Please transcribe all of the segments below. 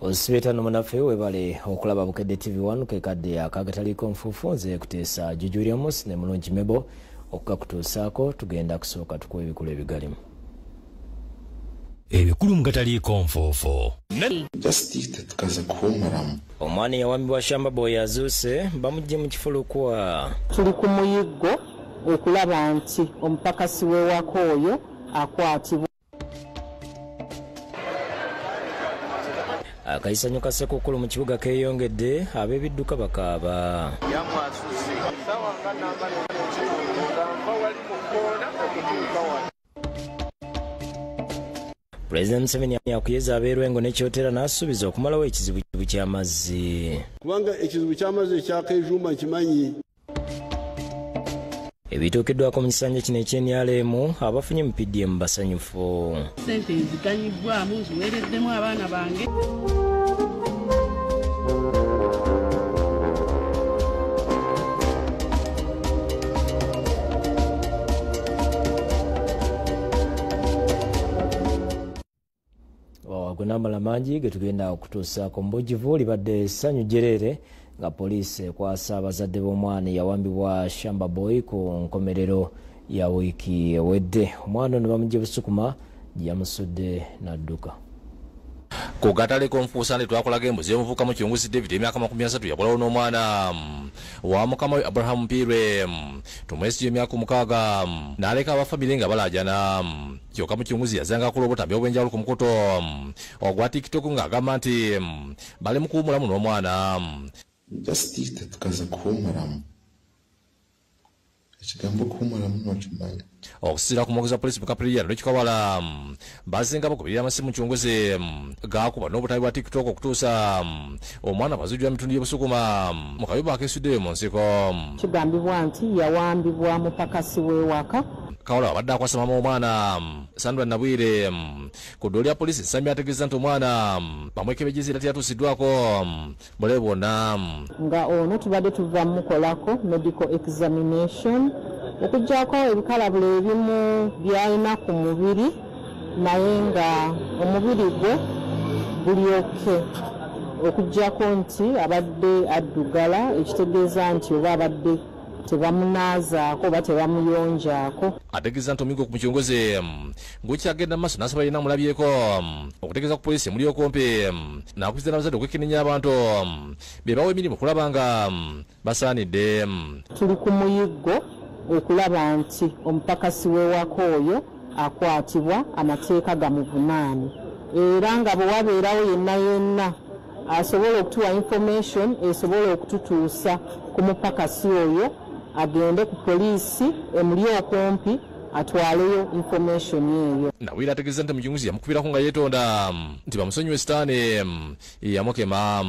Osibeta nomunafe webale okulaba Bukedde TV1 kekadde akagataliko nfufunze kuteesa Jujulia Mus ne Mulungi Mebo okukakutuusaako tugenda kusooka tukuwa ebikulu ebigalimu. Ebikulu mugataliko nfuufu. Justice tukaza kuhumuramu. Omwani yawambibwa Shamba Boy azuuse bamugye mu kifulukwa. Tuli ku muyiggo okulaba nti omupakasi w'ewaka oyo akwatibwa. Akayisanyo ka Sekukulu mu kibuga keeyongedde ab'ebidduka bakaaba. President Museveni yakuyeza abeerwengo n'ekyotera n'asuubiza okumalawo ekizibu ky'amazzi. Kubanga ekizibu ky'amazzi ekyakejuma kimanyi. Ebituukiddwako mu kisanja kino ekyennyaleemu abafunye mu PDM basanyufu. Ssente ziganyibwamu ziweereddemu abaana bange. Agonambala mangi getugenda okutuusaako mu bujjuvu libadde essanyu jjereere nga poliisi ekwasa abazadde b'omwana yawambibwa Shamba Boy ku nkomerero ya wiiki ewedde. Omwana ono bamugye Busukuma yamusudde n'adduka. Ku gatale konfuusane twakolaga embuzi y'omuvubuka mu Kirunguzi David emyaka 30 yabulawo n'omwana wa mukama we Abraham Mpirwe tumwesi y'emyaka 6 n'aleka abafamire nga balaajana. Kyokka mu Kirunguzi yazanga kulobota by'obwenjawulo ku mukuto ogwa TikTok ng'agamba nti bali mu kuwumulamu n'omwana. Justice tukaza kuhumuramu. Ekigambo kuhumuramu n'okimanyi. Okusira ku mwogezi wa poliisi mu Kapiriya n'ekikawala bazinga bakubirira amasimu mu Kirunguzi gaakuba n'obutabi bwa TikTok okutuusa omwana bazujjwa mitundu y'Ebusukuma mu kayumba akeesudde mu nsiko. Kigambibwa nti yawambibwa mupakasi w'ewaka. Kawala abadde akwasa maama omwana Sandra Nabwire ku ddooli ya poliisi Nsami ategeeza nti omwana bamwekebejjeza era teyatuusiddwako bulabe bwonna. Nga ono tubadde tuva mukolako medical examination okuggyako ebikalabula ebimu byalina ku mubiri naye nga omubiri gwe guli oke okuggyako nti abadde addugala ekitegeeza nti oba abadde tebamunaazaako oba tebamuyonjaako. Ategeeza nti omuligo ku Kirunguzi ng'okyagenda mu maaso n'asaba yenna amulabyeko okutegeeza ku poliisi emuli okumpi n'akubiriza n'abazadde okwekenneenya abantu be bawa emirimu okulaba nga basaanidde. Tuli ku muyiggo okulaba nti omupakasi w'ewaka oyo akwatibwa amateeka gamuvunaane era nga bwe wabeerawo yenna asobola okutuwa information esobola okututuusa ku mupakasi oyo agende ku poliisi emuli okumpi atwaleyo information eyo. Nawira ategeeza nti mu Kirunguzi yamukubirako nga yeetonda nti bamusonyiwe sitaani yamukema.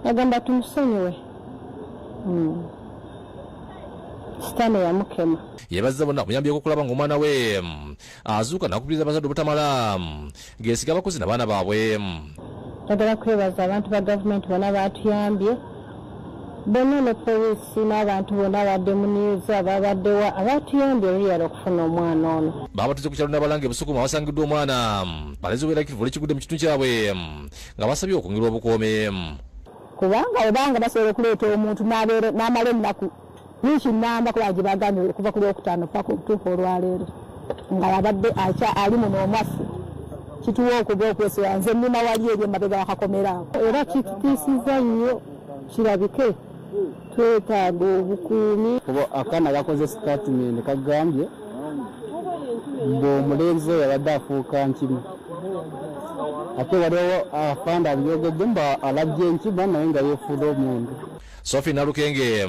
Agamba tumusonyiwe sitaani yamukema. Yeebazza bonna amuyambyeko okulaba ng'omwana we azuuka n'akubiriza abazadde obutamala geesiga abakozi n'abaana baabwe. Njagala kwebaza abantu ba gavumenti bonna baatuyambye bonna ne poliisi n'abantu bonna abadde mu news ababaddewa abaatuyambye oluyala okufuna omwana ono. Baabatuze ku kyalo n'abalanga Ebusukuma awasangiddwa omwana balezi obwerakirivu olw'ekigudde mu kitundu kyabwe nga basabye okwongerwa obukuumi. Kubanga obanga basobola okuleeta omuntu n'amala ennaku wiiki nnamba kuba gye bagambye okuva ku Lwokutaano paka okutuuka olwaleero nga yabadde ali muno omwaffe kituwa okuba okwesera nze nnina wali eri emabega wakakomeraako era kitutiisizza nnyo kirabike twetaaga obukuumi. Akaana gakoze statement kagambye ng'omulenzi oyo yabadde afuuka nkima ate waliwo afanda byogedde mba alabye enkima naye nga yeefuula omuntu. Sophie Nalukenge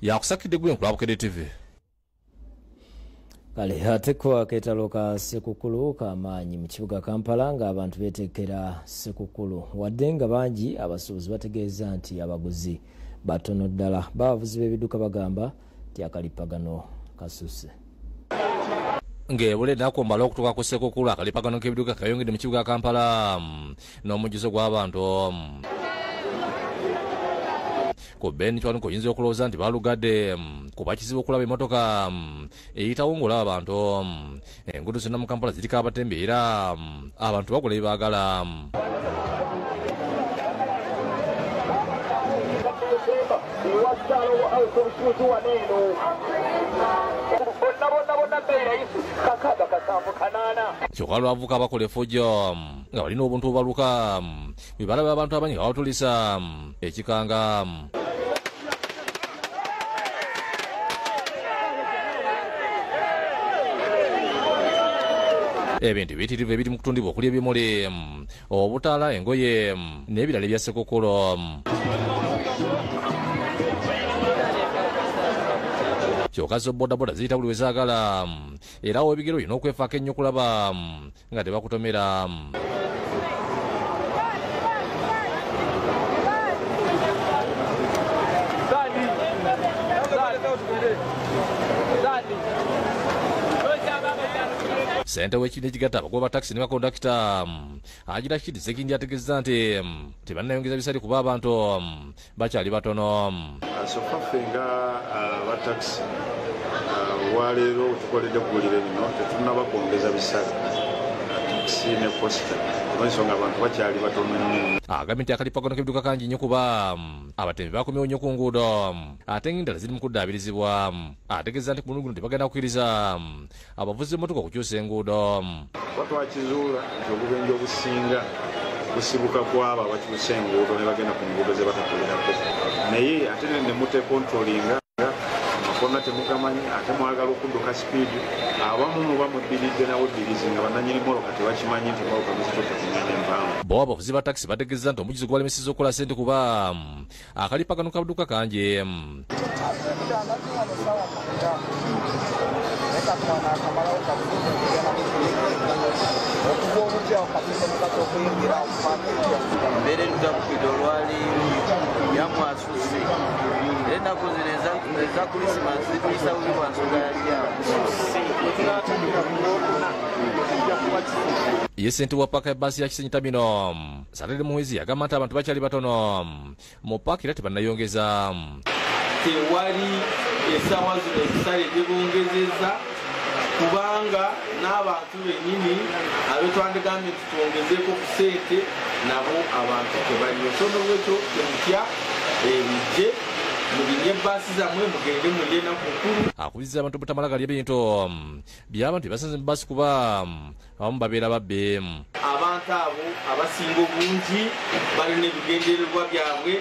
yakusakidde gwe nkula Bukedde TV. Kale ateko aketalo ka Sekukulu k'amaanyi mu kibuga Kampala ng'abantu beetekera Sekukulu wadde nga bangi abasuubuzi bategeeza nti abaguzi batono ddala. Bavuzi b'ebidduka bagamba nti akalipagano kasusse. Ng'ebule nakumbala okutuuka ku Sekukulu akalipagano k'ebidduka kayongedde mu kibuga Kampala n'omujjuzo gw'abantu. Ku Ben twanu ko yinzo okulowooza nti balugadde kuba kizibu okulaba emmotoka eyitawo ng'olaba abantu enguudo zonna mu Kampala ziriko abatembeera abantu bakola bye baagala. kyokka lwavuka abakola effujjo nga balina obuntu obaluka bwe balaba abantu abangi nga bawatulisa ekikanga. Ebintu bitirivu ebiri mu kutundibwa okuli ebimuli, obutaala, engoye n'ebirala ebya ssekokolo. Kyokka zo bodaboda ziyita buli we zaagala era w'ebigero olina okwefaako ennyo okulaba nga tebakutomera. Ssente w'ekibiina ekigatta abagoba taxi ne bakondakita agira kiddiza ekindi ategeeza nti tebannayongeza bisale kuba abantu bakyali batono. Faffe nga abataxi olwaleero tukoledde kuwulira bino tetunaba kwongeza bisale taxi ne posita olw'ensonga abantu bakyali batono nnyo. Agambye nti akalipagano k'ebidduka kangi nnyo kuba abatembi bakomyewo nnyo ku nguudo ate ng'endala ziri mu kuddaabirizibwa. Ategeeza nti ku mulundi guno tebagenda kukkiriza abavuzi b'emmotoka okukyusa enguudo. Twakizuula nti obubenje obusinga busibuka kwabo abakyusa enguudo ne bagenda ku nguudo ze batakolerako, naye ate ne mutekontrolinga amakona temugamanyi ate mwagala okudduka sipiidi abamu muba muddiridde nawe ddirizi nga bannannyini mmotoka tebakimanyi nti mmotoka muzituuka ku nnyanja empanvu. Bo abavuzi ba takisi bategeeza nti omujuzi gwalemesezza okukola ssente kuba akalipagano ka budduka kangi. Mbere tutakupida olwali yamwasusi ennaku zino eza Krismasi tuyisa buli lwansonga ye ssente wa paaka ya bbaasi ya Kisenyi Tamino Saturday Muhwezi yagamba nti abantu bakyali batono mu paaka era tebannayongeza. Tewali essaawa zino ezisale tebongezeza kubanga n'abantu bennyini abetwandegambye nti twongezeeko ku ssente nabo abantu tebaliyo. So n'olwekyo temutya ebijje mulinye ebbaasi zammwe mugende mulye ennaku nkulu. Akubiriza abantu butamalagalya ebintu by'abantu byebasanze mu bbaasi kuba abamu babeera babbe. Abantu abo abasinga obungi balina ebigendererwa byabwe,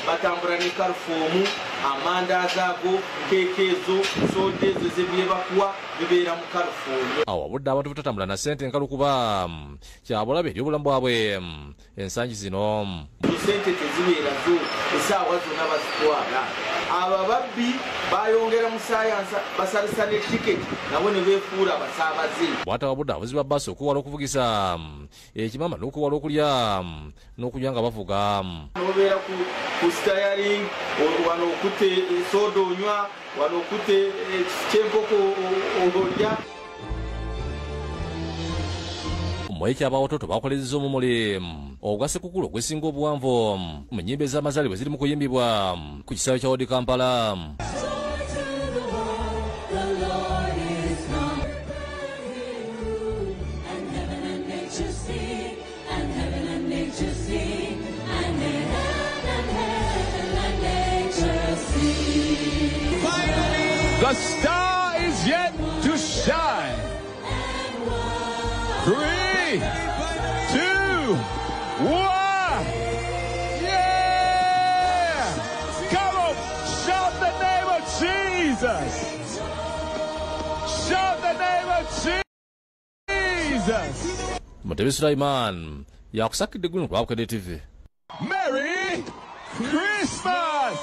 batambula ne kalifoomu, amandaazi ago, keeka ezo, sooda ezo zebyebakuwa bibeera mu kalifoomu. Awo obudde abantu butatambula na ssente nkalu kuba kyabulabe eri obulamu bwabwe ensangi zino. Ssente tezibeerazo essaawa zonna bazitwala. Abo ababbi bayongera mu saayansa basalisa ne tiketi nabo ne beefuula abasaabaze. Bw'ataba budde abavuzi ba bbaasi okuwala okuvugisa ekimama n'okuwala okulya n'okunywa nga bavuga. N'obeera ku stayaring wano okutte sooda onywa, wano okutte ky'enkoko olya. Ekyabawototo bakolezeza omumuli ogwa Ssekukkulu ogwesinga obuwanvu mu nnyimba ez'amazaalibwa ziri mu kuyimbibwa ku kisaawe kya Wodi Kampala. The star is yet to shine. 3, 2, 1. Yeah! Come on, shout the name of Jesus. Shout the name of Jesus. Mutebi Sulaiman yakusakidde guno kwa Bukedde TV. Merry Christmas.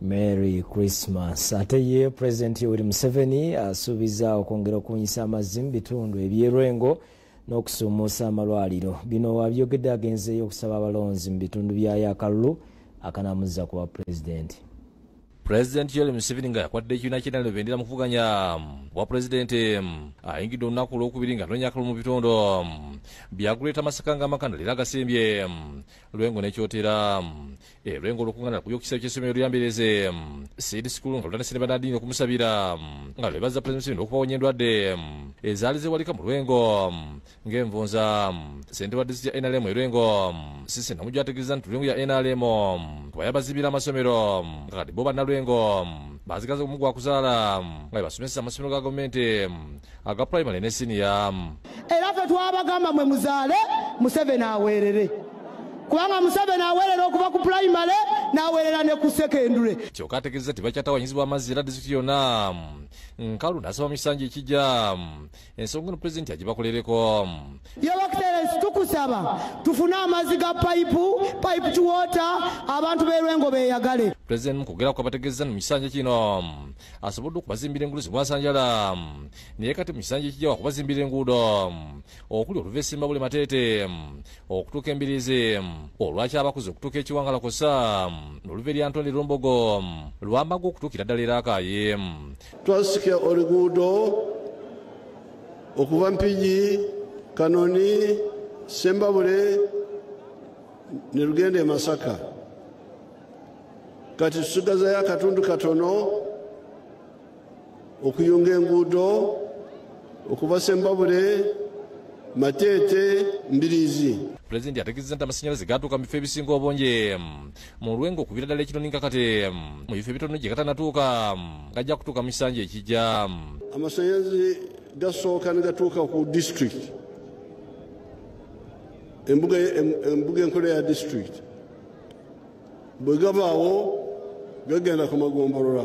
Merry Christmas. Ate ye President Yoweri Museveni asuubiza okwongera okunyisa amazzi mu bitundu eby'Erwengo n'okusumuusa amalwaliro. Bino wabyogedde agenzeeyo okusaba abalonzi mu bitundu bya Yakalulu akanamuzza ku bwa President. President Yoweri Museveni nga yakwadde ekibiina ky'enaliro bendera mu kuvuganya bwa pulezidenti ayingidde olunaku olwokubiri nga tonnyakalo mu bitondo byaguleeta Masaka ng'amakanda leero agasembye Lwengo n'ekyotera Lwengo olw'okungana kuyokisa ky'essomero lyambereze Seed School nga lutandise Bernardine okumusabira nga lwebaza Pulezidenti Museveni okubawonya endwadde ezaali zewalika mu Lwengo ng'envunza ssente wa disitulikiti ya NRM Lwengo Sisi Namujja ategeeza nti Lwengo ya NRM bwayabazibira amasomero nga kati bo bannalwengo bazigaza omugwa kuzaala nga basomesa amasomero ga gavumenti aga primary ne senior. Era ffe twabagamba mwe muzaale Museveni aweerere kubanga Museveni aweerera okuva ku primary n'aweerera ne ku secondary. Kyokka ategeeza nti bakyatawanyizibwa amazzi era disitulikiti yonna nkalu n'asaba mu kisanja ekijja ensonga no pulezidenti agibakolereko. Your Excellency tukusaba tufune amazzi ga pipe to water abantu b'e Lwengo beeyagale. Pulezidenti mukugera ku abategeeza mu kisanja kino asobodde okubazimbira enguudo zimwasanjala naye kati mu kisanja ekijja wakubazimbira enguudo okuli oluva Simbabule Mateete okutuuka Embirizi olwaki abakuze okutuuka ekiwangala kosa n'oluva Eryantonde Lombogo lwambaga okutuukira ddala Eraakaye. Twasika oluguudo okuva Mpigi Kanoni Sembabule ne lugenda e Masaka kati tusigazayo akatundu katono okuyunga enguudo okuva Sembabule Mateete Mbirizi. Pulezidenti ategeeza nti amasannyalaze gatuuka mu bifo ebisinga obungi mu Lwengo okubira ddala ekitoni nga kati mu bifo ebitono gye gatanatuuka gajja kutuuka mu kisanja ekijja. Amasannyalaze gasooka ne gatuuka ku district embuga enkole ya district bwe gabaawo gagenda ku magombolola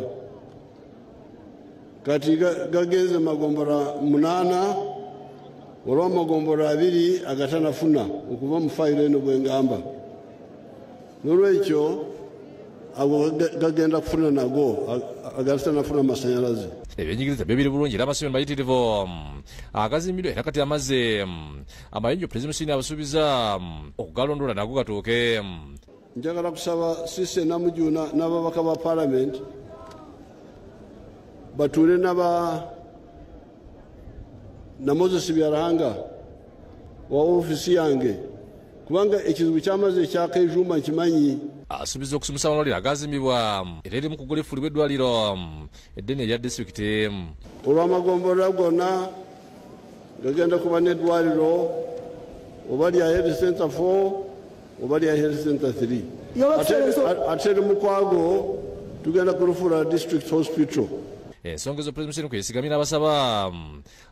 kati gagenze magombolola 8 olwa magombolola 2 agatanafuna okuva mu fayiro eno bwengamba n'olwekyo abo gagenda kufuna nago agatanafuna amasannyalaze. Ebyenjigiriza byo biri bulungi era amasomero mayitirivu agazimbiddwa era kati amazzi amayinjo Pulezidenti Museveni abasuubiza okugalondoola nago gatuuke. Njagala kusaba Sise Namujuna n'ababaka ba Parliament batuule na Moses Byarahanga wa ofisi yange kubanga ekizibu ky'amazzi ekyakejuma nkimanyi. Asuubiza okusomesa amalwaliro agazimbibwa era eri mu kugula effuulibwa eddwaliro eddene erya disitulikiti. Olw'amagombolola gonna gagenda kuba n'eddwaliro oba lya Health Center 4 oba lya Health Center 3 ate Mukwago tugenda kulufuula District Hospital. Ensonga ezo Pulezidenti Museveni kwesigamira abasaba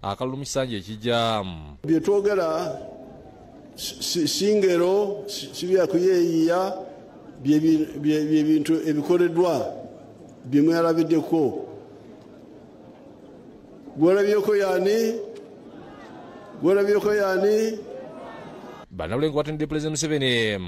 akalulu mu kisanja ekijja. Bye twogera si ngero si byakuyeeyiya bye bintu ebikoleddwa bye mwerabiddeko. Gwolabyeko yaani Bannalwengo batendedde Pulezidenti Museveni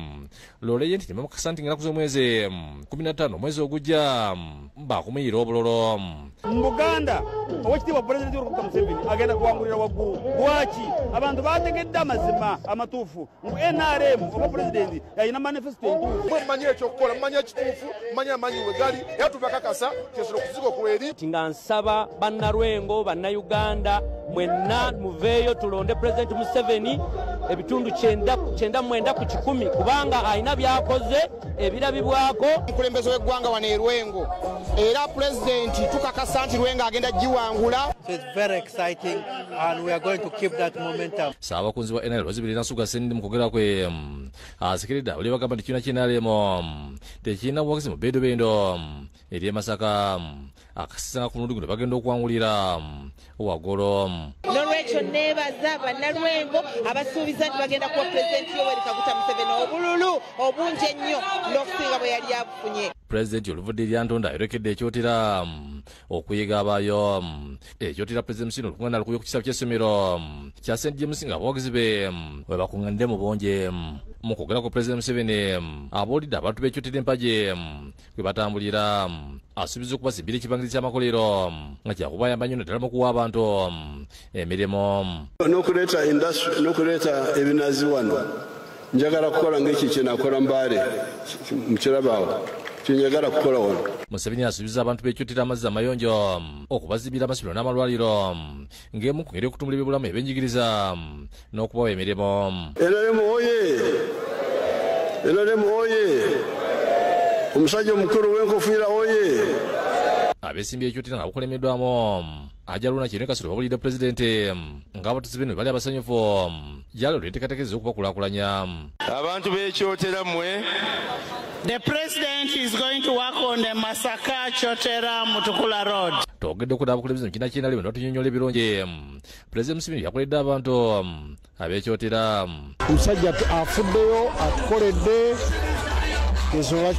loleye nti tebamakasa nti ng'ennaku z'omwezi 15 omwezi ogujja bakumuyira obulolo. Mu Buganda Oweekitiibwa Pulezidenti Yoweri Museveni agenda kuwangulira waggulu. Lwaki abantu bategedde amazima amatuufu ngu NRM oba Pulezidenti yalina manifesito entuufu. Mmanyi ekyokukola mmanyi ekituufu mmanyi amanyi we gali era tubakakasa kyesobola okuziga okweri. Nga nsaba bannalwengo bannayuganda mwenna muveeyo tulonde Pulezidenti Museveni ebitundu 9 ku 10 kubanga alina byakoze ebirabibwako. Omukulembeze w'eggwanga wano e Lwengo era Pulezidenti tukakasa nti Lwengo agenda giwangula. It's very exciting and we are going to keep that momentum. Saabakunzi wa NRM bazibirira Nsuga Ssendi mu kwogera kwe asekeredde abali bagamba nti ekibiina ky'NRM tekirina buwagizi mu bendobendo eri e Masaka akasisanga ku mulundi guno bagenda okuwangulira waggulu. N'olwekyo neebaza bannalwengo abasuubiza nti bagenda kuwa Pulezidenti Yoweri Kaguta Museveni obululu obungi ennyo n'okusinga bwe yali abufunye. Pulezidenti oluvudde Eryantonde ayolekedde ekyotera okuyiga abayo ekyotera Pulezidenti Museveni olukungana lukuye ku kisabo ky'essomero kya St James nga abawagizi be we bakunganidde mu bungi. Mu kwogera kwa Pulezidenti Museveni abuulidde abantu b'ekyotera empagi kwe batambulira asuubiza okubazimbira ekibangirizi ky'amakolero nga kyakubayamba nnyo naddala mu kuwa abantu emirimu n'okuleeta ebinazi wano. Njagala kukola ng'eki kye nakola Mbale mu Kirabaawo kyenyagala kukola wano. Museveni asuubiza abantu b'ekyotera amazzi amayonjo okubazibira amasomero n'amalwaliro ng'emu ku ngeri y'okutumbula ebyobulamu ebyenjigiriza n'okubawa emirimu. NRM oye! NRM oye! Omusajja omukulu w'enkofiira oye! Abeesimbi ekyotera nga bukolemeddwamu Ajaluna Kiine Kasolo babulidde pulezidenti ng'abatuuze bino bali abasanyufu gyalolo enteekateeka okubakulaakulanya. Abantu b'ekyotera mmwe. The president is going to work on the Masaka Chotera Mutukula Road. Twogedde ku n'abakulembeze mu kibiina ky'NRM n'otunyonnyola ebirungi. Pulezidenti Museveni yakoledde abantu ab'ekyotera. Omusajja afuddeyo atukoledde ensonga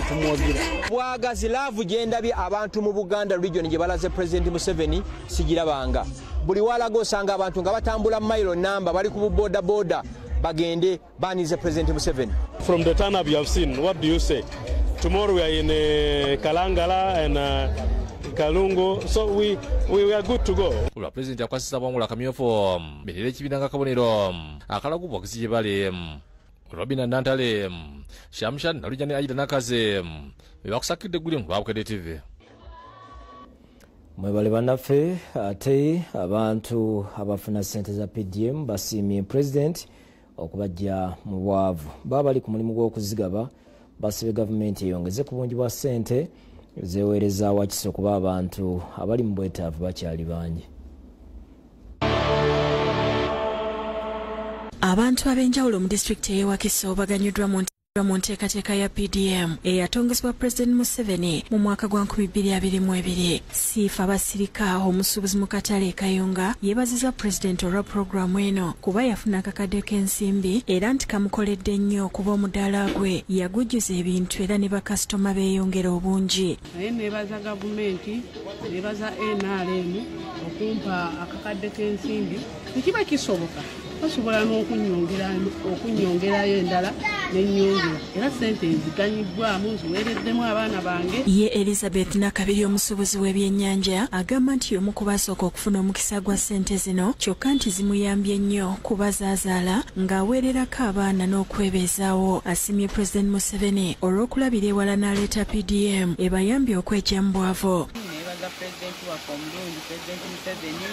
tumwogira. Bwagazi laavu gye ndabye abantu mu Buganda region gye balaze President Museveni sigirabanga. Buli walaga osanga abantu nga batambula mayiro namba bali ku boda boda bagende banize President Museveni. From the turn up you have seen, what do you say? Tomorrow we are in Kalangala and Kalungo, so we are good to go. Ula President akwasisa bwangula kamyofu mirire ekibiina nga kabonero akalagu bwakisi gye bali Robina Nantale Shamshan Nalijani Aida Nakaze bebakusakidde guli mu Bwabukedde TV. Mwebale bannaffe ate abantu abafuna ssente za PDM basiimye President okubajja mu bwavu. Baba bali ku mulimu gw'okuzigaba basabye gavumenti eyongeze ku bungi bwa ssente zeweereza Wakiso okuba abantu abali mu bwetaavu bakyali bangi. Abantu ab'enjawulo mu disitulikiti y'e Wakiso baganyuddwa mu nteekateeka ya PDM eyatongozebwa President Museveni mu mwaka gwa 2022. Sifa Basirika omusuubuzi mu katale Kayunga yeebaziza President olwa pulogulaamu eno kuba yafuna akakadde k'ensimbi era nti kamukoledde nnyo kuba omudaala gwe yagujjuza ebintu era ne bakasitoma beeyongera obungi. Naye neebaza gavumenti, neebaza NRM okumpa akakadde k'ensimbi tekiba kisoboka. Basobola n'okunyongerayo endala n'ennyongera era ssente eziganyiddwamu ziweereddemu abaana bange. Ye Elizabeth Nakabiri omusuubuzi w'ebyennyanja agamba nti y'omu ku basooka okufuna omukisa gwa ssente zino kyokka nti zimuyambye nnyo kuba zaazaala ng'aweererako abaana n'okwebeezaawo. Asimye President Museveni olw'okulabira ewala n'aleeta PDM ebayambye okweggya mu bwavu. Neebaza pulezidenti waffe omulungi Pulezidenti Museveni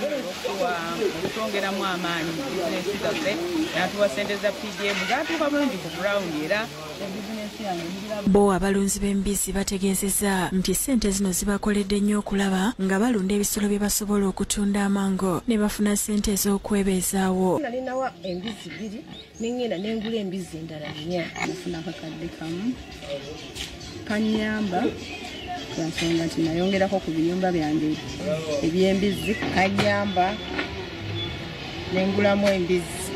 okutwongeramu amaanyi bizinensi zaffe n'atuwa ssente za PDM zaatuuka bulungi ku gurawundi era bizinensi yange nigiraba. Bo abalunzi b'embizzi bategeezezza nti ssente zino zibakoledde nnyo okulaba nga balunda ebisolo bye basobola okutunda amango ne bafuna ssente ez'okwebeezaawo. Nalinawa embizzi 2 n'engenda n'engula embizzi endala 4 nafuna akakadde kamu kanyamba ensonga nti nayongerako ku biyumba byange eby'embizzi kanyamba nengulamu embizzi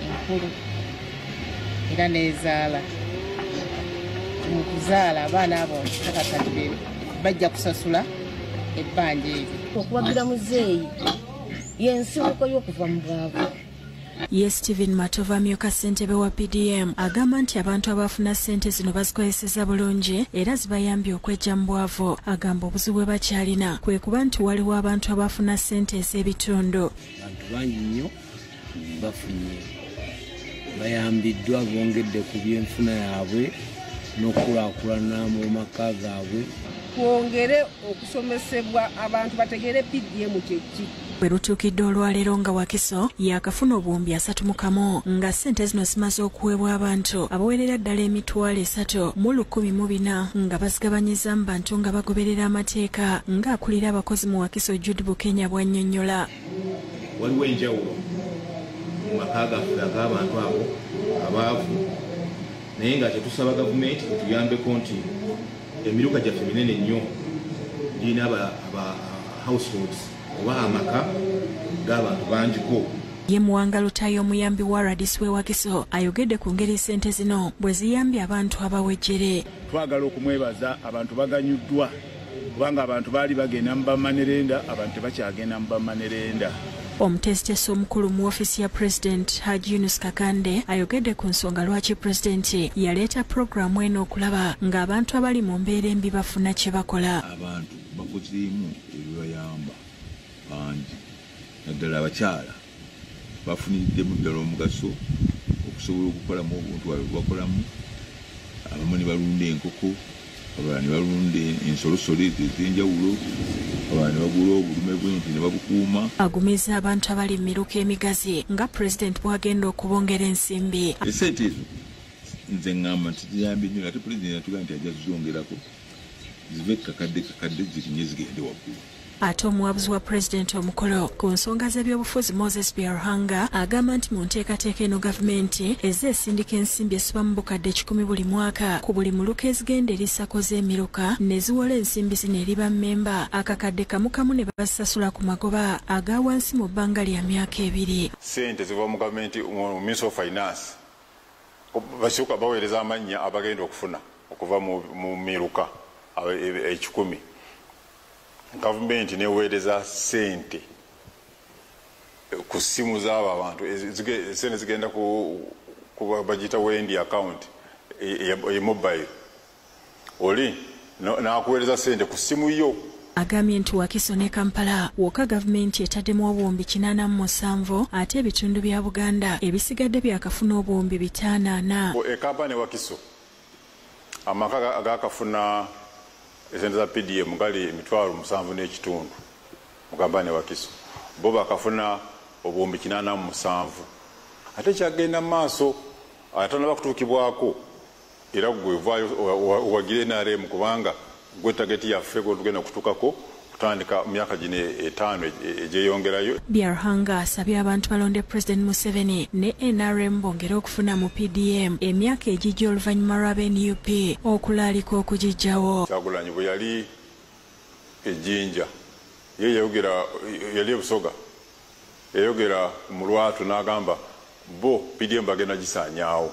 enkulu era nezaala mu kuzaala abaana abo kakati bajja kusasula ebbanja ebyo. Okuwagira muzeeyi y'ensibuko y'okuva mu bwavu. Ye Stephen Matova amyuka ssentebe wa PDM agamba nti abantu abafuna ssente zino bazikozeseza bulungi era zibayambye okweggya mu bwavu. Agamba obuzibu bwe bakyalina kwe kuba nti waliwo abantu abafuna ssente ez'ebitundu. Abantu bangi nnyo bafunye bayambiddwa bongedde ku byenfuna yaabwe n'okulaakulana mu maka gaabwe. Kwongere okusomesebwa abantu bategere PDM kyeki. Bwe lutuukidde olwaleero nga Wakiso yakafuna obuwumbi 31 nga ssente zino zimaze okuweebwa abantu abawerera ddala emitwalo 3,104 nga bazigabanyiza mu bantu nga bagoberera amateeka ng'akulira abakozi mu Wakiso Jude Bukenya bw'annyonnyola. Waliwo enjawulo mu maka gaffe ag'abantu abo abaavu naye nga tetusaba gavumenti etuyambeko nti emiruka gyaffe minene nnyo girina aba households oba amaka g'abantu bangiko. Ye Muwanga Lutayo omuyambi wa radisi w'e Wakiso ayogedde ku ngeri ssente zino bwe ziyambye abantu abawejjere. Twagala okumwebaza abantu baganyuddwa kubanga abantu baali bagenda mu bamanerenda abantu tebakyagenda mu bamanerenda. Omutesitesi omukulu mu ofiisi ya President Haji Yunus Kakande ayogedde ku nsonga lwaki Pulezidenti yaleeta pulogulaamu eno okulaba ng'abantu abali mu mbeera embi bafuna kye bakola. Abantu bakozemu ebibayamba bangi naddala abakyala bafuniddemu ddala omugaso okusobola okukolamu obuntu bwabwe bwakolamu abamu ne balunda enkoko, abalala ne balunda ensolosole ez'enjawulo, abalala ne bagula obulume bw'ente ne babukuuma. Agumiza abantu abali mu miruka emigazi nga pulezidenti bw'agenda okubongera ensimbi. Esente ezo nze ngamba nti ziyambye nnyo, ate pulezidenti atugamba nti ajja kuzongerako zive kakadde zirinye zigende waggulu. Ate omuwabuzi wa pulezidenti omukolo ku nsonga z'ebyobufuzi Moses Byarhanga agamba nti mu nteekateeka eno gavumenti ezeesindika ensimbi esiba mu bukadde 10 buli mwaka ku buli muluka ezigenda eri ssako z'emiruka ne ziwola ensimbi zino eri bammemba akakadde kamu ne basasula ku magoba aga wansi mu bbanga lya myaka 2. Ssente ziva mu gavumenti mu Ministry of Finance basooka baweereza amannya abagenda okufuna okuva mu miruka 10. Gavumenti neweereza ssente ku ssimu z'abo abantu, ssente zigenda ku bagiyita wendi account e mobile, oli n'akuweereza ssente ku ssimu yo. Agambye nti Wakiso ne Kampala wokka gavumenti etaddemu obuwumbi 87 ate ebitundu bya Buganda ebisigadde byakafuna obuwumbi 580. Ekampala ne Wakiso amaka agakafuna esente za PDM gali 7.5 mu Kampala ne Wakiso, bo bakafuna obuwumbi 87. Ate kyagenda mu maaso atana bakutuukibwako era gwe wagire NRM kubanga gwe tageti yaffe gwe tugenda kutuukako kutandika myaka gino 5 egyeyongerayo. Byarhanga asabye abantu balonde President Museveni ne NRM bongere okufuna mu PDM emyaka egijja oluvannyuma lwa NUP okulaalika okugijjawo. Kyagulanyi bwe yali ejjinja ye yayogera, yali ebusoga yayogera mu Lwatu n'agamba bo PDM bagenda gisaanyaawo,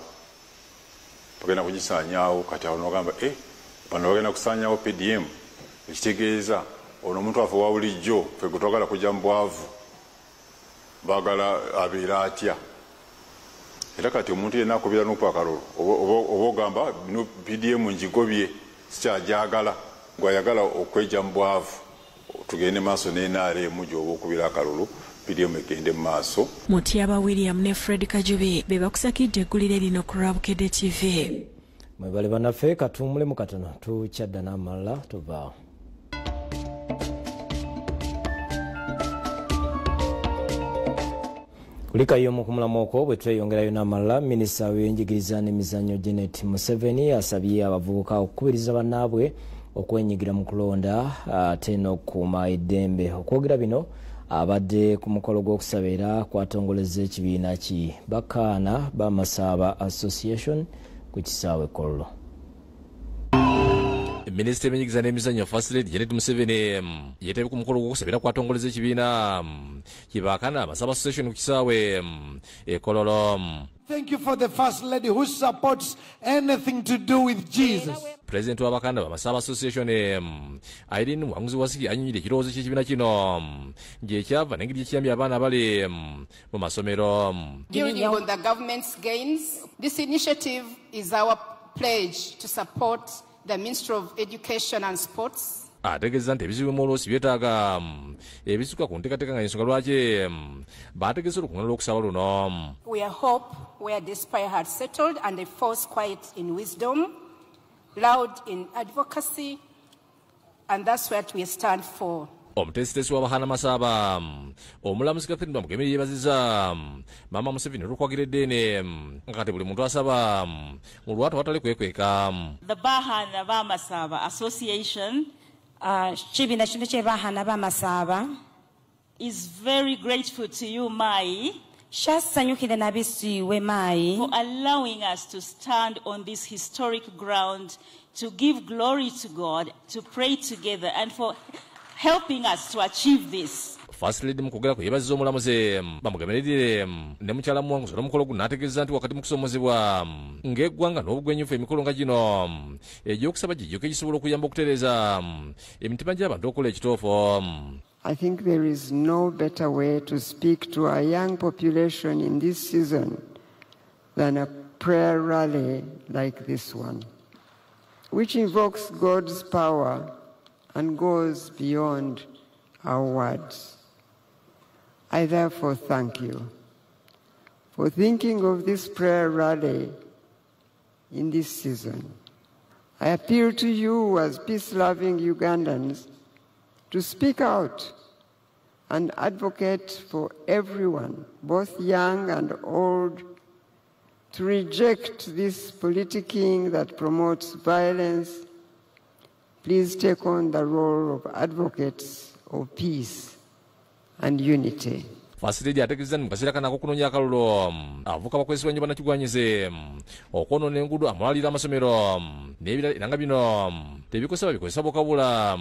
bagenda kugisaanyaawo. Kati awo n'ogamba bano bagenda kusaanyaawo PDM, ekitegeeza ono omuntu waffe wa bulijjo ffe gwe twagala kujja mu bwavu baagala abeera atya. Era kati omuntu yenna akubira n'oku akalulu oba ogamba bino PDM ngigobye sikyajagala, gwayagala okwejja mu bwavu tugende maaso ne NRM gy'oba okubira akalulu PDM egende mu maaso. Mutyaba William ne Fred Kajubi be bakusakidde eggulire lino ku Lwabukedde TV. Mwebale bannaffe katuwummulemu katono tukyadda n'amalala tuvaawo. Kulikayo mu kumulamu okwo bwe tweyongerayo n'amalala, minisita w'ebyenjigiriza n'emizannyo Janet Museveni asabye abavubuka okukubiriza bannaabwe okwenyigira mu kulonda ate n'okukuuma eddembe. Okwogera bino abadde ku mukolo gw'okusabira kwatongoleza ekibiina ki Bakaana Bamasaaba Association ku kisaawe Kololo. Minisita w'ebyenjigiriza n'emizannyo First Lady Janet Museveni yeetebye ku mukolo gw'okusabira kwatongoleza ekibiina ki Bakaana Bamasaaba Association ku kisaawe Kololo. Thank you for the First Lady who supports anything to do with Jesus. President wa Bakaana Bamasaaba Association Irene Wanguzi anyonyidde ekirowoozo ky'ekibiina kino ng'ekyava n'engeri gyekiyambye abaana abali mu masomero. Building on the government's gains, this initiative is our pledge to support the Ministry of Education and Sports. Ategeeza nti ebizibu by'omwoloosi byetaaga ebisukka ku nteekateeka nga ensonga lwaki baategeeza olukuŋŋaana lw'okusaba luno. We are hope where despair had settled and a force quiet in wisdom, loud in advocacy, and that's what we stand for. Omuteesiteesi wa Bakaana Bamasaaba omulamuzi Catherine Bamugeme yeebazizza Maama Museveni olw'okwagira eddeene nga kati buli muntu asaba mu Lwatu awatali kwekweka. The Bakaana Bamasaaba Association Chibina kino kye Bakaana Bamasaaba is very grateful to you, Mai, kyasanyukire nabisiiwe Mai, for allowing us to stand on this historic ground to give glory to God, to pray together, and for helping us to achieve this. First Lady mu kwogera kwe yeebazizza omulamuzi Bamugemereire ne mukyala Muwanguzi olw'omukolo guno n'ategeeza nti wakati mu kusoomozebwa ng'eggwanga n'obugwenyufu emikolo nga gino egy'okusaba gijjoke gisobola okuyamba okutereeza emitima gy'abantu okukola ekituufu. I think there is no better way to speak to our young population in this season than a prayer rally like this one, which invokes God's power and goes beyond our words. I therefore thank you for thinking of this prayer rally in this season. I appeal to you as peace-loving Ugandans to speak out and advocate for everyone, both young and old, to reject this politicking that promotes violence. Please take on the role of advocates of peace and unity. Fasiredi ategeeza mukasira kanako kunonya akalulu avuka bakozesebwa nnyo bannakigwanyize okwonoona enguudo amalwaliro amasomero n'ebirala era nga bino tebikozesa bikozesa bokabula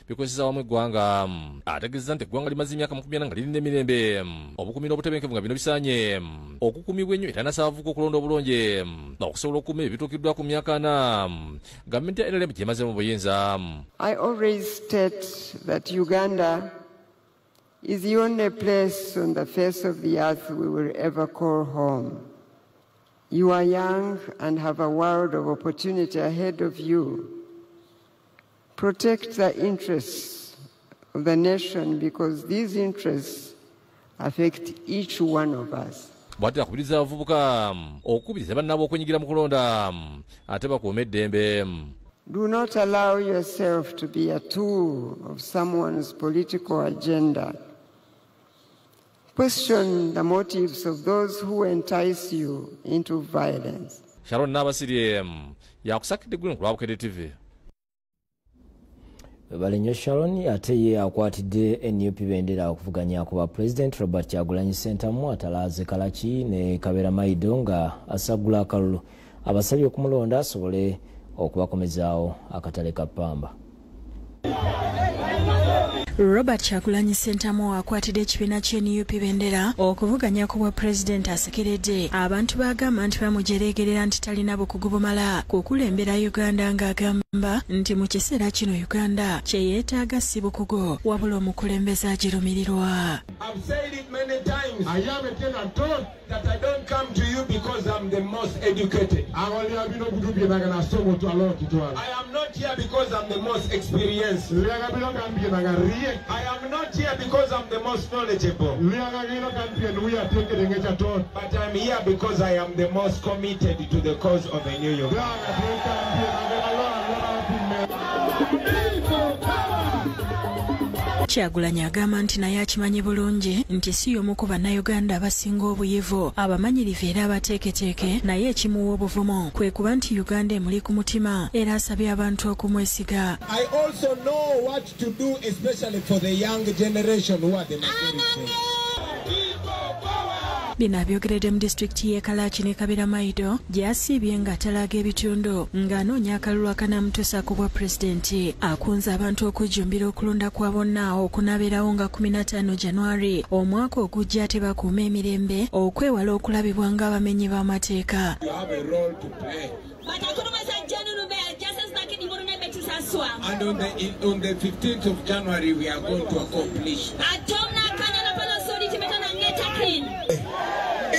bikozesa wamu eggwanga ategeeza nti eggwanga limaze emyaka 40 nga lirina emirembe obukuumira obutebenkevu nga bino bisaanye okukuumibwa ennyo era nasaavuka okulonda obulungi okusobola okukuuma ebituukiddwa ku myaka 4 gavumenti ya NRM gyemaze mu buyinza. I always state that Uganda is the only place on the face of the earth we will ever call home. You are young and have a world of opportunity ahead of you. Protect the interests of the nation because these interests affect each one of us. Bw'ati akubiriza abavubuka okukubiriza bannaabwe okwenyigira mu kulonda ate bakuume eddembe. Do not allow yourself to be a tool of someone's political agenda. Question the motives of those who entice you into violence. Sharon Nabasiri yakusakidde gwe ku Lwabukede TV. Balinyo Sharon ate ye akwatidde NUP bendera okuvuganya ku President Robert Kyagulanyi Ssentamu atalaaze Kalachi ne Kabera Maido nga asagula akalulu abasabye okumulonda asobole okubakomezaawo akatale ka Pamba. Robert Kyagulanyi Ssentamu akwatidde ekibiina ky'NUP bendera okuvuganya ku bwa President asekeredde abantu bagamba nti bamujeregerera nti talina bukugu bumala kukulembera Uganda ng'agamba nti mu kiseera kino Uganda kye yeetaaga si bukugu wabula omukulembeze agirumirirwa. I've said it many times. I am told that I don't come to you because I'm the most educated. I am not here because I'm the most experienced. I am not here because I'm the most knowledgeable. But I'm here because I am the most committed to the cause of a New York. Kyagulanyi agamba nti naye akimanyi bulungi nti si y'omu ku bannayuganda abasinga obuyivu abamanyirivu era abateeketeeke naye ekimuwa obuvumo kwe kuba nti Uganda emuli ku mutima era asabye abantu okumwesiga. I also know what to do especially for the young generation who are the majority. Bino abyogeredde mu disitulikiti y'e Kalachi ne Kabera Maido gy'asiibye ng'atalaaga ebitundu ng'anoonya akalulu akanamutuusa ku bwa pulezidenti akunze abantu okujjumbira okulonda kwa bonna okunaabirawo nga 15 January omwaka ogujja ate bakuuma emirembe okwewala okulabibwa ng'abamenyi b'amateeka. And on the 15th of January we are going to accomplish.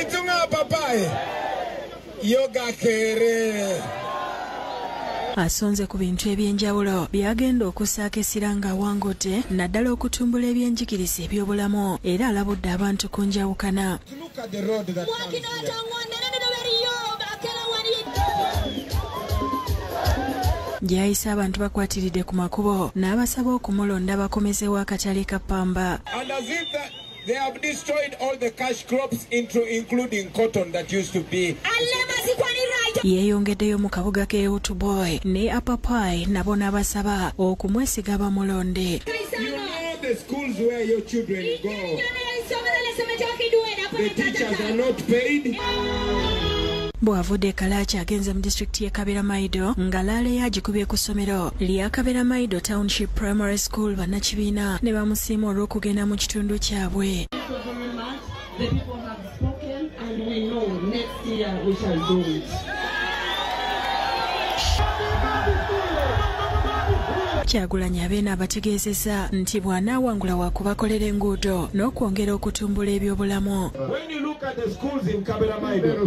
Itunga papaye yoga kere asonze ku bintu ebyenjawulo byagenda okusaaka essira ng'awangudde naddala okutumbula ebyenjigiriza eby'obulamu era alabudde abantu ku njawukana. Gy'ayisa abantu bakwatiridde ku makubo n'abasaba okumulonda bakomezewo akatale ka Pamba. They have destroyed all the cash crops including cotton that used to be. Yeeyongeddeyo mu kabuga ke Otuboy ne Apapai nabo n'abasaba okumwesiga bamulonde. You know the schools where your children go. The teachers are not paid. Bw'avudde Kalachi agenze mu disitulikiti y'e Kabera Maido nga laale yagikubye ku ssomero lya Kabera Maido Township Primary School bannakibiina ne bamusiima olw'okugenda mu kitundu kyabwe. The people have spoken and we know next year we shall do it. Kyagulanyi abeena abategeezezza nti bw'anaawangula waakubakolera enguudo n'okwongera okutumbula ebyobulamu. When you look at the schools in Kabera Maido, you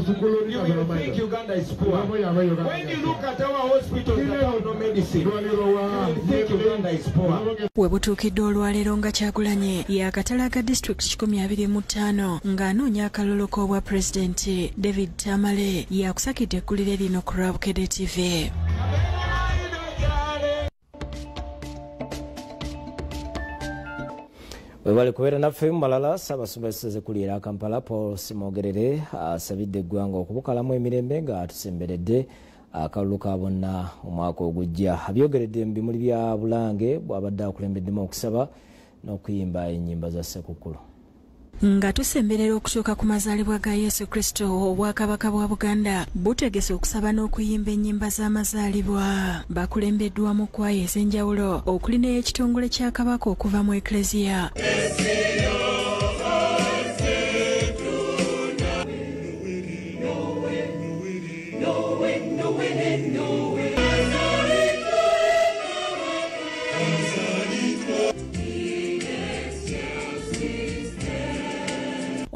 will think Uganda is poor. When you look at our hospitals that have no medicine, you will think Uganda is poor. We butuukiddwa olwaleero nga Kyagulanyi y'akatale aka disitulikiti 125 ng'anoonya akalulu k'obwa pulezidenti. David Tamale yakusakidde eggulire lino ku Lwabukede TV. webale kubeera naffe mu malala. Ssaabasumba yaseze kuliira Kampala Paul Simogerere asabidde eggwanga okubukalamu emirembe nga tusemberedde akalulu ka bonna omwaka ogujja. Abyogeredde mu bimuli bya Bulange bw'abadde akulembeddemu okusaba n'okuyimba ennyimba za Ssekukkulu. Nga tusemberera okutuuka ku mazaalibwa ga Yesu Kristo, obwakabaka bwa Buganda butegese okusaba n'okuyimba ennyimba z'amazaalibwa. Bakulembeddwa mu kwaya ez'enjawulo okuli n'ekitongole kya Kabaka okuva mu Eklezia.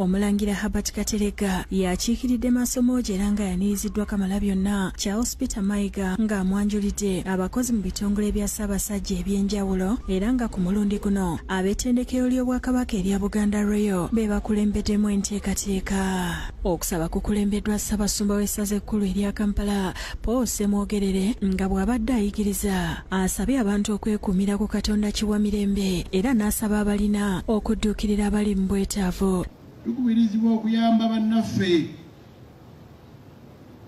Omulangira Herbert Katerega yakiikiridde Masomoja era nga yaniriziddwa Kamalabyonna Charles Peter Mayiga ng'amwanjulidde abakozi mu bitongole bya Ssaabasajja eby'enjawulo era nga ku mulundi guno ab'ettendekero ly'Obwakabaka erya Buganda Royal be bakulembeddemu enteekateeka. Okusaba kukulembeddwa Ssaabasumba w'essaza ekkulu erya Kampala Paul Ssemwogerere nga bw'abadde ayigiriza asabye abantu okwekuumira ku Katonda kiwa mirembe era n'asaba abalina okudduukirira abali mu bwetaavu. Tukubirizibwa okuyamba bannaffe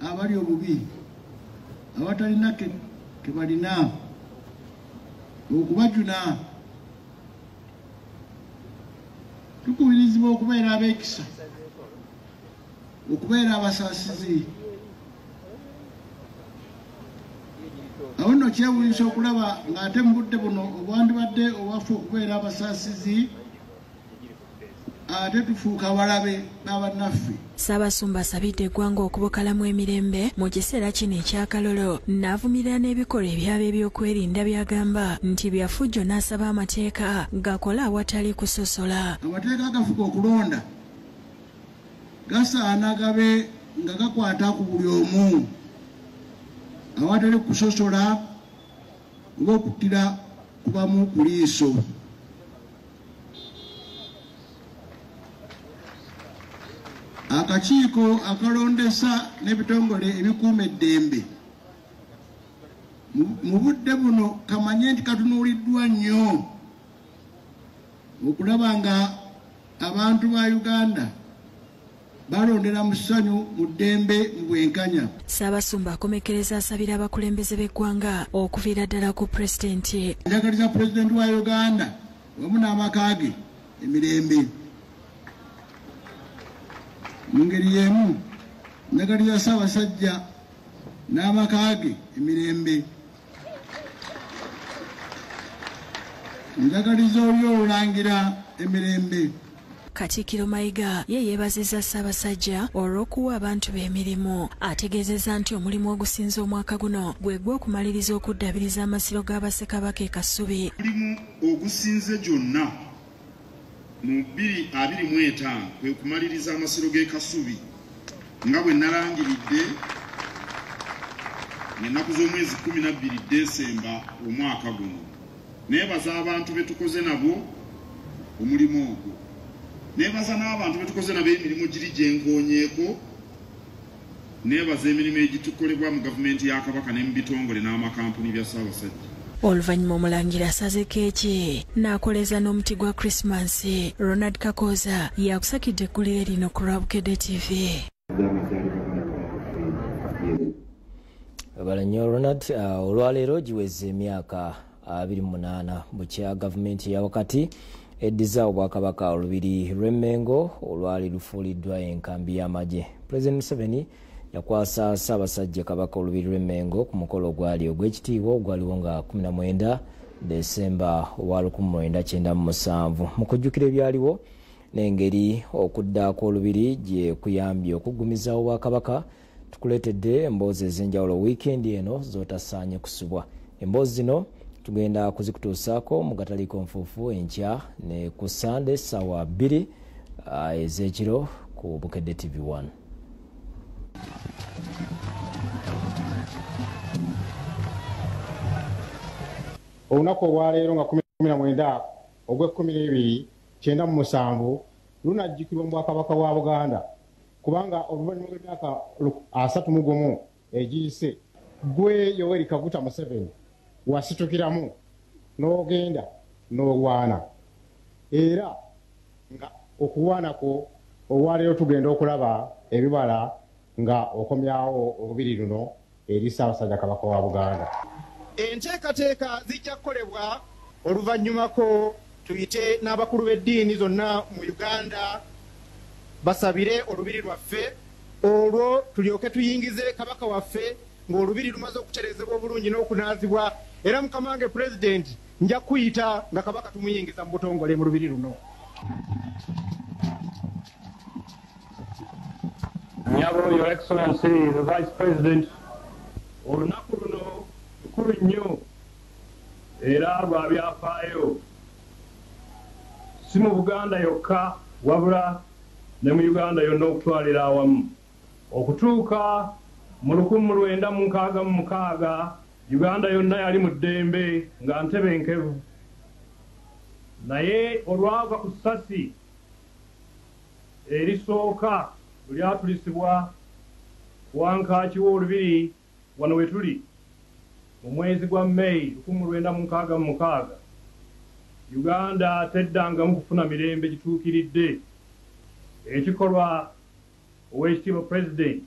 abali obubi abatalina ke balina okubajuna. Tukubirizibwa okubeera ab'ekisa, okubeera abasaasizi. Awo nno kyewuunyisa okulaba ng'ate mu budde buno obwandibadde obwaffe okubeera abasaasizi ate tufuuka abalabe n'abannaffe. Ssaabasumba asabidde eggwanga okubukalamu emirembe mu kiseera kino ekyakalolo n'avumirira n'ebikolwa ebyaba ebyokwerinda by'agamba nti byafujjo n'asaba amateeka gakole awatali kusosola. Amateeka agafuga okulonda gasaana gabe nga gakwata ku buli omu awatali kusosola oba okuttira kubamu ku liiso. Akakiiko akalondesa n'ebitongole ebikuuma eddembe mu budde buno kamanye nti katunuuliddwa nnyo okulaba nga abantu ba Uganda balondera mu ssanyu mu ddembe mu bwenkanya. Ssaabasumba akomekereza asabira abakulembeze b'eggwanga okuviira ddala ku pulezidenti. Njagaliza pulezidenti wa Uganda wamu n'amaka ge emirembe. Mu ngeri y'emu njagaliza Ssaabasajja n'amaka ge emirembe. Njagaliza oli Olulangira emirembe. Katikkiro Mayiga ye yeebazizza Ssaabasajja olw'okuwa abantu be emirimu. Ategeezezza nti omulimu ogusinze omwaka guno gwe gw'okumaliriza okuddabiriza amasiro g'Abassekabaka e Kasubi. Omulimu ogusinze gyonna mu 2025 kwe kumaliriza amasiro g'e Kasubi nga bwe nalangiridde n'ennaku z'omwezi 12 Desemba omwaka guno. Neebaza abantu be tukoze nabo omulimu ogwo. Neebaza n'abantu be tukoze nabo emirimu giri gyenkoonyeeko. Neebaza emirimu egitukolebwa mu gavumenti ya Kabaka ne mu bitongole n'amakampuni bya Ssaabasajja. Oluvannyuma omulangira asazeko eki n'akoleza n'omuti gwa Krismasi. Ronald Kakoza yakusakidde eggulire lino ku Lwabukedde TV. Balanyo Ronald olwaleero giweze emyaka 28 bukya gavumenti ya wakati eddiza Obwakabaka olubiri lw'Emmengo olwali lufuuliddwa enkambi y'amagye. President Museveni yakwasa Ssaabasajja Kabaka olubiri lw'Emmengo ku mukolo gwali ogw'ekitiibwa ogwaliwo nga 19 Desemba wa 1997. Mu kujjukira ebyaliwo n'engeri okuddaako olubiri gye kuyambye okuggumiza Obwakabaka, tukuleetedde emboozi ez'enjawulo wiikendi eno z'otasaanye kusubwa. Emboozi zino tugenda kuzikutuusaako mu kataliiko nfuufu enkya ne ku Sande ssaawa 2 ez'ekiro ku Bukedde TV1. Olunaku olwaleero nga 19 ogw'Ekumi 1997 lunajjukirwa mu Bwakabaka bwa Buganda kubanga oluvannyuma lw'emyaka 31 egiyise gwe Yoweri Kaguta Museveni wasitukiramu n'ogenda n'olwana era nga okuwaanako olwaleero tugenda okulaba ebibala nga okomyawo olubiri luno eri Ssaabasajja Kabaka wa Buganda. Enteekateeka zijja kukolebwa oluvannyumako tuyite n'abakulu b'eddiini zonna mu Uganda basabire olubiri lwaffe olwo tulyoke tuyingize kabaka waffe ng'olubiri lumaze okutereezebwa obulungi n'okunaazibwa era mukama wange pulezidenti nja kuyita nga kabaka tumuyingiza mu butongole mu lubiri luno. Nyabo, Your Excellency, the Vice President, olunaku luno lukulu nnyo era lwa byafaayo si mu Buganda yokka wabula ne mu Uganda yonna okutwalira awamu. Okutuuka mu 1966 Uganda yonna yali mu ddembe nga ntebenkevu, naye olwava ku ssasi erisooka lyatulisibwa wankaaki w'olubiri wano we tuli mu mwezi gwa May 1966, Uganda teddangamu kufuna mirembe gituukiridde. Ekikolwa Oweekitiibwa Pulezidenti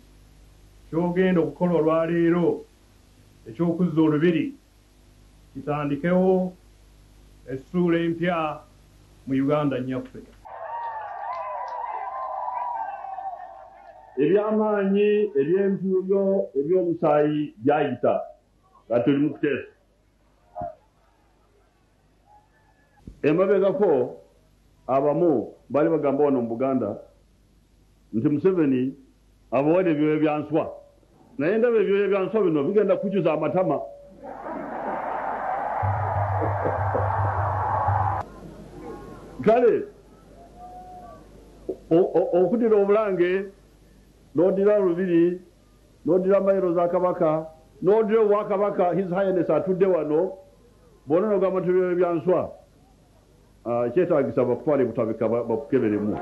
ky'ogenda okukola olwaleero eky'okuzza olubiri kitandikewo essuula empya mu Uganda nnyaffe. Ebyamaanyi eby'entuuyo eby'omusaayi byayita nga tuli mu kuteesa. Emabegako abamu bali bagamba wano mu Buganda nti Museveni abawadde ebyoya byanswa, naye ndaba ebyoya byanswa bino bigenda kukyuza amatama. Kale okudira obulange n'odira olubiri n'odira mayiro za kabaka n'odira obwakabaka His Highness atudde wano bonna n'ogamba nti ebyoya byanswa kyetaagisa bakutwale butabika bakukeberemu.